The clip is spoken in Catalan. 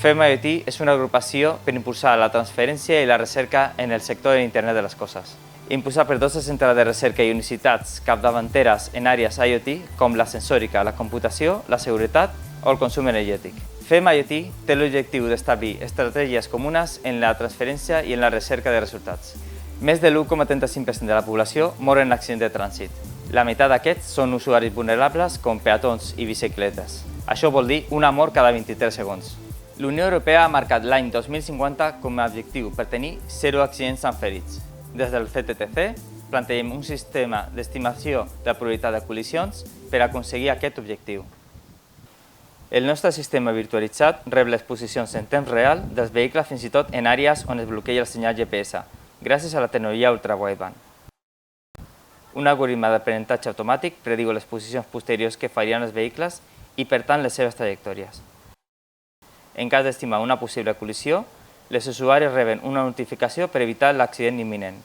FEM IoT és una agrupació per impulsar la transferència i la recerca en el sector de l'Internet de les Coses. Impulsat per 12 centres de recerca i universitats capdavanteres en àrees IoT com la sensòrica, la computació, la seguretat o el consum energètic. FEM IoT té l'objectiu d'establir estratègies comunes en la transferència i en la recerca de resultats. Més de l'1,35% de la població mor en accident de trànsit. La meitat d'aquests són usuaris vulnerables com peatons i bicicletes. Això vol dir una mort cada 23 segons. La Unió Europea ha marcat l'any 2050 com a objectiu per tenir 0 accidents amb ferits. Des del CTTC plantegem un sistema d'estimació de probabilitat de col·lisions per aconseguir aquest objectiu. El nostre sistema virtualitzat rep les posicions en temps real dels vehicles fins i tot en àrees on es bloqueja el senyal GPS, gràcies a la tecnologia ultra-wideband. Un algoritme d'aprenentatge automàtic prediu les posicions posteriors que farien els vehicles i, per tant, les seves trajectòries. En cas d'estimar una possible col·lisió, els usuaris reben una notificació per evitar l'accident imminent.